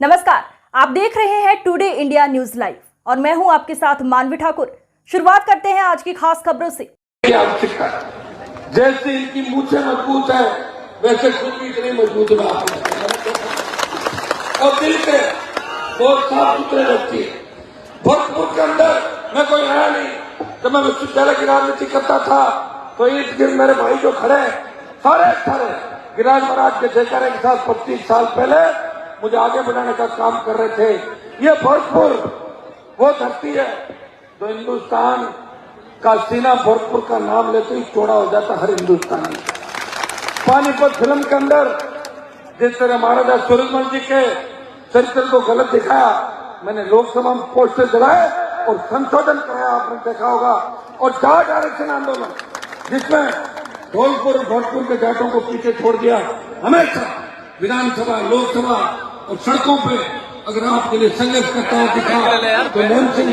नमस्कार, आप देख रहे हैं टुडे इंडिया न्यूज लाइव और मैं हूं आपके साथ मानवी ठाकुर। शुरुआत करते हैं आज की खास खबरों से। आवश्यकता जैसे इनकी मूछें मजबूत है वैसे खुद भी इतनी मजबूत बात और दिल के बहुत साफ सुथरे रखती है। भोजपुर के अंदर मैं कोई आया नहीं। जब मैं विश्वविद्यालय की राजनीति करता था तो इर्द गिर्द मेरे भाई जो खड़े सारे गिरिराज महाराज के ठेकेदार के साथ 25 साल पहले मुझे आगे बढ़ाने का काम कर रहे थे। ये भोजपुर वो धरती है जो हिंदुस्तान का सीना भोजपुर का नाम लेते ही चौड़ा हो जाता हर हिंदुस्तानी। पानीपत फिल्म के अंदर जिस तरह महाराजा सूरजमल जी के चरित्र को गलत दिखाया, मैंने लोकसभा में पोस्टर जलाए और संशोधन कराया, आपने देखा होगा। और जाट आरक्षण आंदोलन जिसमें धौलपुर भोजपुर के जाटों को पीछे छोड़ दिया, हमेशा विधानसभा लोकसभा और सड़कों पे अगर आपके लिए संघर्ष करता है दिखा तो मोहन सिंह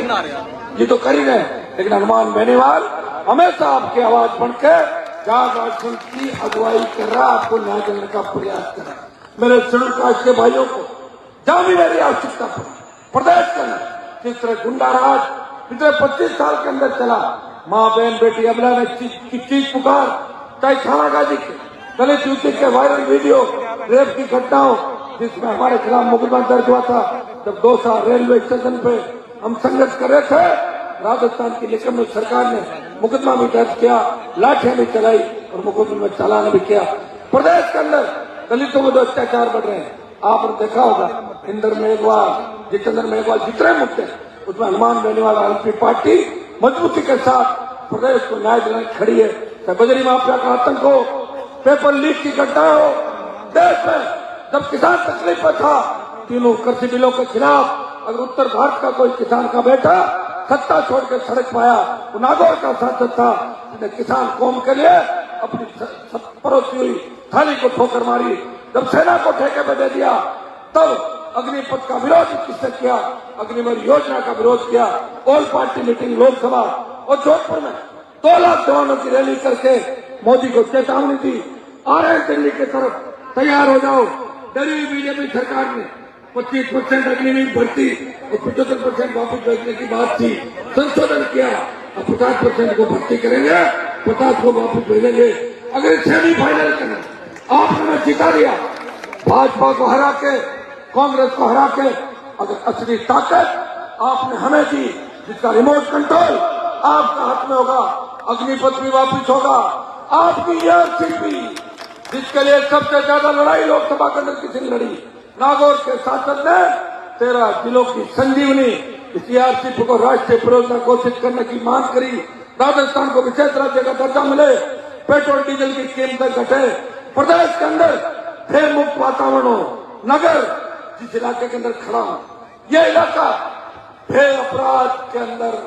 ये तो कर ही रहे, लेकिन हनुमान बेनीवाल हमेशा आपकी आवाज बनकर जाट आरक्षण की अगुवाई कर रहा, आपको न्याय देने का प्रयास कर रहा। मेरे शेड्यूल कास्ट के भाइयों को जहां भी मेरी आवश्यकता पड़ी प्रदेश करना, जिस तरह गुंडा राज पिछले 25 साल के अंदर चला, माँ बहन बेटी अबला ने चीख पुकार, चाहे थानागाजी के दलित युवती के वायरल वीडियो रेप की घटनाओं जिसमें हमारे खिलाफ मुकदमा दर्ज हुआ था, जब 2 साल रेलवे स्टेशन पे हम संघर्ष कर रहे थे, राजस्थान की निकम्मी सरकार ने मुकदमा भी दर्ज किया, लाठियां भी चलाई और मुकदमे में चालान भी किया। प्रदेश के अंदर दलितों में जो अत्याचार बढ़ रहे हैं, आपने देखा होगा इंदर मेघवाल, जितेंद्र मेघवाल, जितने मुद्दे उसमें हनुमान बेनीवाल आरएलपी पार्टी मजबूती के साथ प्रदेश को न्याय दिलाने खड़ी है। बजरी माफिया का आतंक हो, पेपर लीक की घटना हो, देश में जब किसान तकलीफ में था, तीनों कृषि बिलों के खिलाफ अगर उत्तर भारत का कोई किसान का बेटा सत्ता छोड़ के सड़क पाया, वो नागौर का सांसद था, उसने किसान कौम के लिए अपनी परोसी हुई थाली को ठोकर मारी। जब सेना को ठेके पे दे दिया तब अग्निपथ का विरोध किसने किया? अग्निवीर योजना का विरोध किया। ऑल पार्टी मीटिंग लोकसभा और जोधपुर में 2 लाख जवानों की रैली करके मोदी को चेतावनी दी, आ रहे हैं दिल्ली की तरफ, तैयार हो जाओ। डरी हुई बीजेपी सरकार ने 25% अग्निवीर भर्ती और 75% वापस भेजने की बात थी, संशोधन किया। अब 50% को भर्ती करेंगे, 50 को वापस भेजेंगे। अगर सेमीफाइनल करना आपने जिता दिया, भाजपा को हरा के, कांग्रेस को हरा के, अगर असली ताकत आपने हमें दी, जिसका रिमोट कंट्रोल आपका हाथ में होगा, अग्निपथ भी वापिस होगा, आपकी यह सीट भी जिसके लिए सबसे ज्यादा लड़ाई लोकसभा के अंदर किसी ने लड़ी, नागौर के सांसद ने 13 जिलों की संजीवनी इस ईआरसीपी को राष्ट्रीय परियोजना घोषित करने की मांग करी, राजस्थान को विशेष राज्य का दर्जा मिले, पेट्रोल डीजल की कीमतें घटे, प्रदेश के अंदर भय मुक्त वातावरण हो, नगर जिस इलाके के अंदर खड़ा हो, यह इलाका भय अपराध के अंदर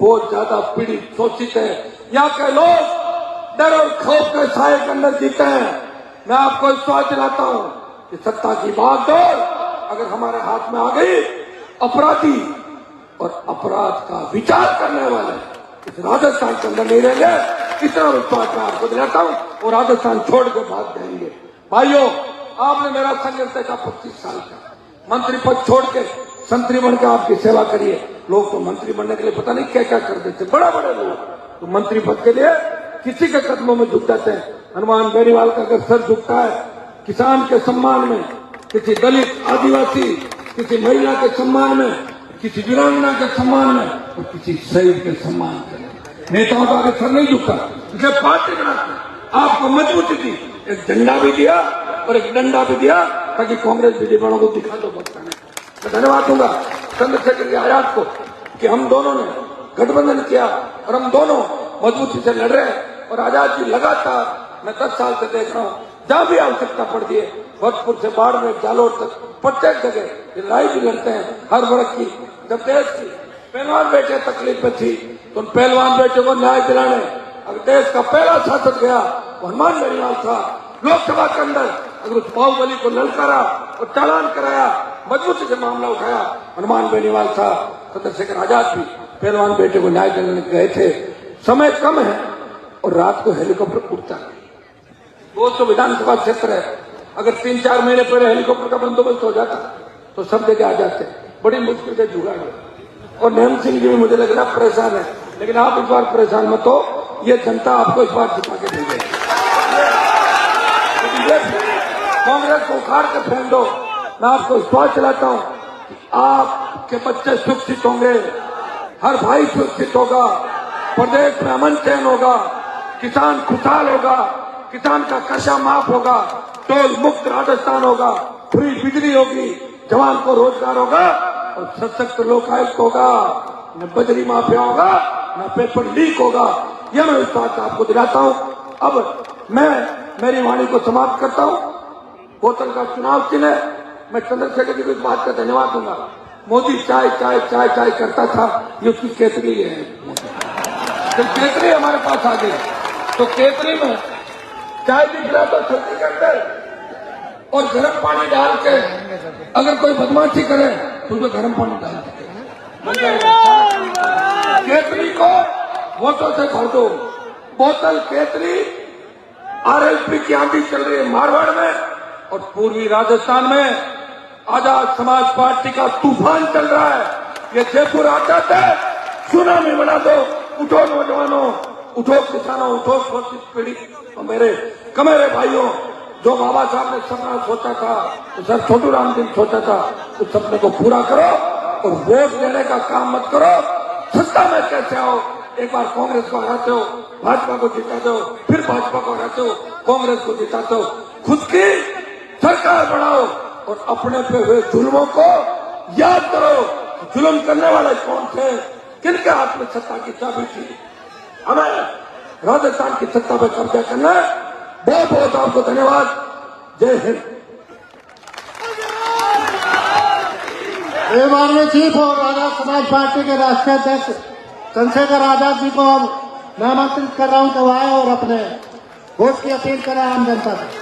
बहुत ज्यादा पीड़ित शोषित है। यहाँ के लोग डर और खौफ के साए के अंदर जीते हैं। मैं आपको विश्वास दिलाता हूं कि सत्ता की बागडोर अगर हमारे हाथ में आ गई, अपराधी और अपराध का विचार करने वाले इस राजस्थान के अंदर नहीं रहेंगे। इतना विश्वास मैं आपको दिलाता हूं और राजस्थान छोड़ के भाग जाएंगे। भाइयों, आपने मेरा संघर्ष देखा 25 साल का, मंत्री पद छोड़ के संतरी बन के आपकी सेवा करिए। लोग तो मंत्री बनने के लिए पता नहीं क्या क्या कर देते, बड़ा लोग तो मंत्री पद के लिए किसी के कदमों में झुक जाते हैं। हनुमान बेनीवाल का अगर सर झुकता है किसान के सम्मान में, किसी दलित आदिवासी, किसी महिला के सम्मान में, किसी वीरांगना के सम्मान में और किसी शहीद के सम्मान में, नेताओं का अगर सर नहीं झुकता, इसे पार्टी बनाते आपको मजबूती दी, एक झंडा भी दिया और एक डंडा भी दिया ताकि कांग्रेस बीजेपी वालों को दिखा दो बचता नहीं। मैं धन्यवाद दूंगा चंद्रशेखर आजाद को कि हम दोनों ने गठबंधन किया और हम दोनों मजबूती से लड़ रहे हैं। और आजाद जी लगातार मैं 10 साल से देख रहा हूँ, जहां भी आवश्यकता पड़ती है, भोजपुर से बाड़मेर जालोर तक प्रत्येक जगह लड़ाई भी लड़ते हैं हर वर्ग की। जब देश की पहलवान बेटे तकलीफ में थी तो उन पहलवान बेटे को न्याय दिलाने अगर देश का पहला शासक गया वो हनुमान बेनीवाल था। लोकसभा के अंदर अगर उस बाहुबली को ललकारा और चालान कराया, मजबूती से मामला उठाया, हनुमान बेनीवाल था। चंद्रशेखर आजाद भी पहलवान बेटे को न्याय दिलाने गए थे। समय कम है और रात को हेलीकॉप्टर उड़ता है। 200 विधानसभा क्षेत्र है, अगर 3-4 महीने पहले हेलीकॉप्टर का बंदोबस्त हो जाता तो सब जगह आ जाते हैं, बड़ी मुश्किल से जुगाड़। और नेम सिंह जी भी मुझे लग रहा परेशान है, लेकिन आप इस बार परेशान मत हो, ये जनता आपको इस बार जिता के दे देगी। कांग्रेस को उखाड़ के फेंक दो। मैं आपको विश्वास चलाता हूं कि आपके बच्चे सुरक्षित होंगे, हर भाई सुरक्षित होगा, प्रदेश में अमन चैन होगा, किसान खुशहाल होगा, किसान का कर्जा माफ होगा, टोल मुक्त राजस्थान होगा, फ्री बिजली होगी, जवान को रोजगार होगा और सशक्त लोकायुक्त होगा, न बजरी माफिया होगा, न पेपर लीक होगा। यह मैं विश्वास आपको दिलाता हूं। अब मैं मेरी वाणी को समाप्त करता हूं। बोतल का चुनाव चिन्ह है। मैं चंद्रशेखर जी को इस बात का धन्यवाद दूंगा। मोदी चाय चाय चाय चाय करता था, ये उसकी केतली है। जब केतली हमारे पास आ गई तो केतली में चाय भी गिरा तो सर्दी के अंदर और गर्म पानी डाल के अगर कोई बदमाशी करे तो उसमें गर्म पानी डाल के केतली को वोटों से भर दो। बोतल केतली आरएलपी की आंधी चल रही है मारवाड़ में और पूर्वी राजस्थान में आजाद समाज पार्टी का तूफान चल रहा है। ये जयपुर आता है, सुनामी बना दो। उठो नौजवानों, उठो किसानों, उठो शोषित पीड़ित और मेरे कमेरे भाइयों, जो बाबा साहब ने सपना सोचा था, तो सर छोटू राम जी ने सोचा था, उस सपने को पूरा करो और वोट देने का काम मत करो। सत्ता में कैसे आओ, एक बार कांग्रेस को हराते हो, भाजपा को जिताते हो, फिर भाजपा को हराते हो, कांग्रेस को जिताते हो, खुद की सरकार बनाओ और अपने पे हुए जुल्मों को याद करो। जुल्म करने वाले कौन थे, किनके हाथ में सत्ता की चाबी थी। हमें राजस्थान की सत्ता पर कब्जा करना है। बहुत बहुत आपको धन्यवाद। जय हिंद। एक बार में चीफ और आजाद समाज पार्टी के राष्ट्रीय अध्यक्ष चंद्रशेखर आजाद जी को अब मैं आमंत्रित कर रहा हूं कि वो आए और अपने वोट की अपील करें आम जनता से।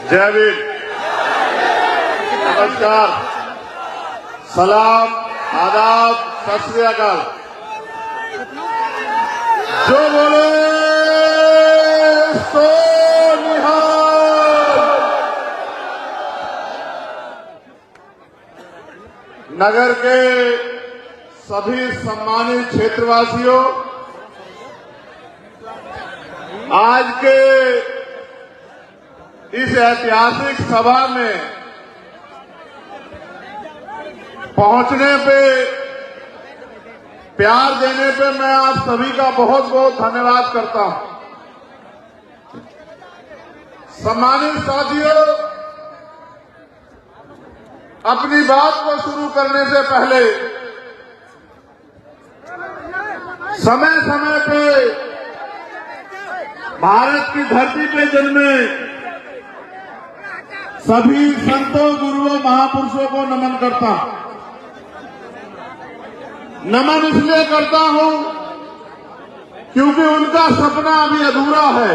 जय भीम, नमस्कार, सलाम, आदाब, सत श्री अकाल। जो बोले सो निहाल। नगर के सभी सम्मानित क्षेत्रवासियों, आज के इस ऐतिहासिक सभा में पहुंचने पे, प्यार देने पे मैं आप सभी का बहुत बहुत धन्यवाद करता हूं। सम्मानित साथियों, अपनी बात को शुरू करने से पहले समय समय पे भारत की धरती पे जन्मे सभी संतों, गुरुओं, महापुरुषों को नमन करता हूं। नमन इसलिए करता हूं क्योंकि उनका सपना अभी अधूरा है।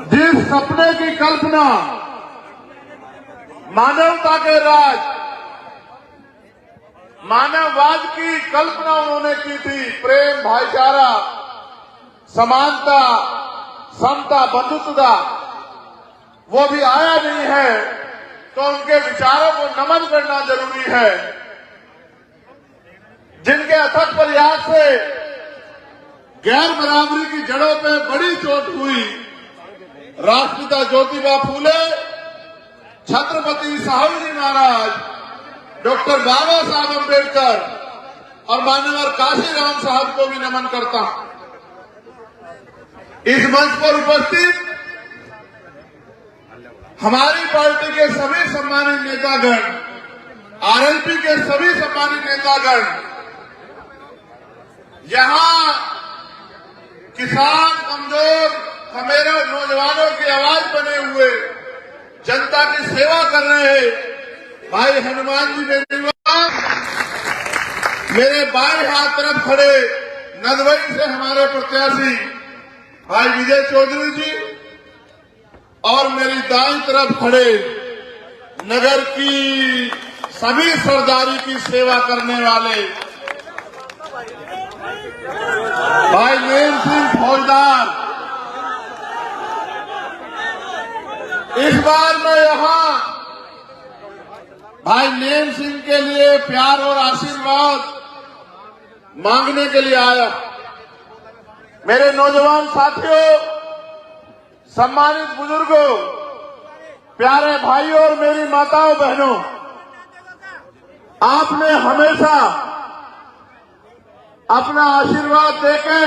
जिस सपने की कल्पना मानवता के राज, मानववाद की कल्पना उन्होंने की थी, प्रेम, भाईचारा, समानता, समता, बंधुत्वता, वो भी आया नहीं है, तो उनके विचारों को नमन करना जरूरी है। जिनके अथक प्रयास से गैर बराबरी की जड़ों पे बड़ी चोट हुई, राष्ट्रपिता ज्योतिबा फूले, छत्रपति साहू जी महाराज, डॉक्टर बाबा साहब अम्बेडकर और मान्यवर काशीराम साहब को भी नमन करता हूं। इस मंच पर उपस्थित हमारी पार्टी के सभी सम्मानित नेतागण, आरएलपी के सभी सम्मानित नेतागण, यहां किसान, कमजोर, हमेरे नौजवानों की आवाज बने हुए जनता की सेवा कर रहे भाई हनुमान जी मेरे बाएं हाथ तरफ खड़े नदवई से हमारे प्रत्याशी भाई विजय चौधरी जी और मेरी दाईं तरफ खड़े नगर की सभी सरदारी की सेवा करने वाले भाई नेम सिंह फौजदार, इस बार मैं यहां भाई नेम सिंह के लिए प्यार और आशीर्वाद मांगने के लिए आया। मेरे नौजवान साथियों, सम्मानित बुजुर्गों, प्यारे भाइयों और मेरी माताओं बहनों, आपने हमेशा अपना आशीर्वाद देके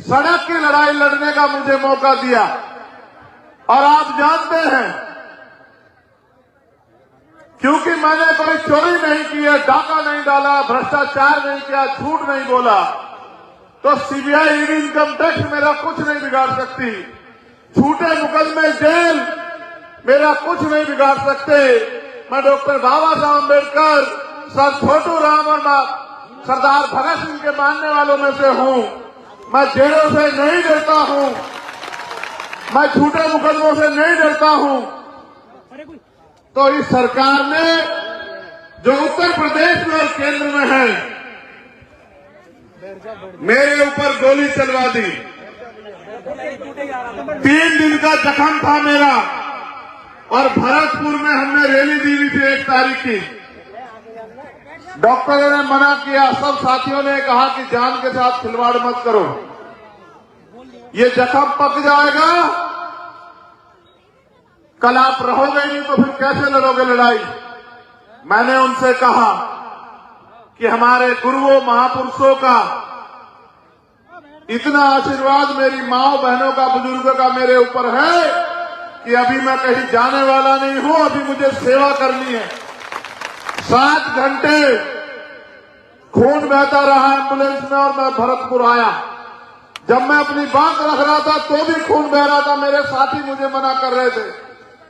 सड़क की लड़ाई लड़ने का मुझे मौका दिया। और आप जानते हैं, क्योंकि मैंने कोई चोरी नहीं की है, डाका नहीं डाला, भ्रष्टाचार नहीं किया, झूठ नहीं बोला, तो सीबीआई ईडी इनकम टैक्स मेरा कुछ नहीं बिगाड़ सकती। झूठे मुकदमे जेल मेरा कुछ नहीं बिगाड़ सकते। मैं डॉक्टर बाबा साहब अम्बेडकर, सर छोटू राम और सरदार भगत सिंह के मानने वालों में से हूं। मैं जेलों से नहीं डरता हूं, मैं झूठे मुकदमों से नहीं डरता हूं। तो इस सरकार ने जो उत्तर प्रदेश में और केंद्र में है, मेरे ऊपर गोली चलवा दी। 3 दिन का जख्म था मेरा, और भरतपुर में हमने रैली दी हुई थी 1 तारीख की। डॉक्टरों ने मना किया, सब साथियों ने कहा कि जान के साथ खिलवाड़ मत करो, ये जख्म पक जाएगा, कल आप रहोगे नहीं तो फिर कैसे लड़ोगे लड़ाई। मैंने उनसे कहा कि हमारे गुरुओं महापुरुषों का इतना आशीर्वाद मेरी माओ बहनों का, बुजुर्गों का मेरे ऊपर है कि अभी मैं कहीं जाने वाला नहीं हूं, अभी मुझे सेवा करनी है। 7 घंटे खून बहता रहा एम्बुलेंस में और मैं भरतपुर आया। जब मैं अपनी बात रख रहा था तो भी खून बह रहा था, मेरे साथी मुझे मना कर रहे थे,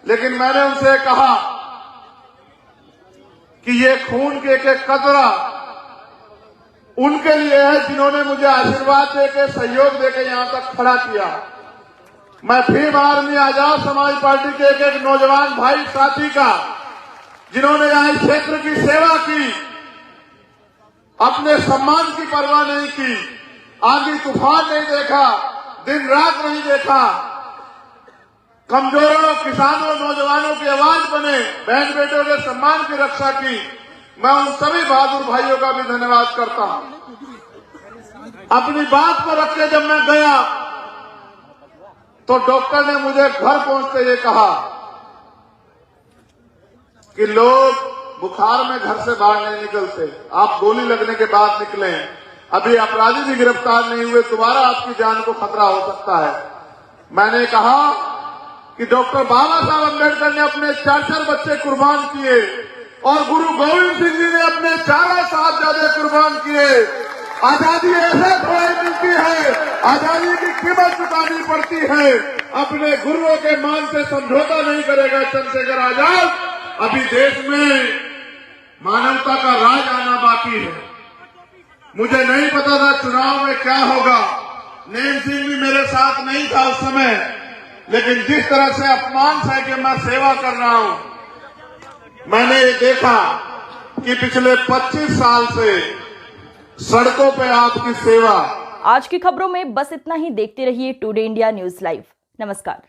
लेकिन मैंने उनसे कहा कि ये खून के एक कतरा उनके लिए है जिन्होंने मुझे आशीर्वाद देके, सहयोग देके यहां तक खड़ा किया। मैं भीम आर्मी आजाद समाज पार्टी के एक नौजवान भाई साथी का, जिन्होंने यहां इस क्षेत्र की सेवा की, अपने सम्मान की परवाह नहीं की, आंधी तूफान नहीं देखा, दिन रात नहीं देखा, कमजोरों, किसानों, नौजवानों की आवाज बने, बहन बेटों के सम्मान की रक्षा की। मैं उन सभी बहादुर भाइयों का भी धन्यवाद करता हूं। अपनी बात को रख के जब मैं गया तो डॉक्टर ने मुझे घर पहुंचते ये कहा कि लोग बुखार में घर से बाहर नहीं निकलते, आप गोली लगने के बाद निकले, अभी अपराधी भी गिरफ्तार नहीं हुए, दोबारा आपकी जान को खतरा हो सकता है। मैंने कहा कि डॉक्टर बाबा साहब अम्बेडकर ने अपने 4 बच्चे कुर्बान किए और गुरु गोविंद सिंह जी ने अपने 4 साहबजादे कुर्बान किए। आजादी ऐसे थोड़ी मिलती है, आजादी की कीमत चुकानी पड़ती है। अपने गुरुओं के मान से समझौता नहीं करेगा चंद्रशेखर आजाद। अभी देश में मानवता का राज आना बाकी है। मुझे नहीं पता था चुनाव में क्या होगा, नेम सिंह भी मेरे साथ नहीं था उस समय, लेकिन जिस तरह से अपमान सह के मैं सेवा कर रहा हूं, मैंने ये देखा कि पिछले 25 साल से सड़कों पे आपकी सेवा। आज की खबरों में बस इतना ही। देखते रहिए टुडे इंडिया न्यूज लाइव। नमस्कार।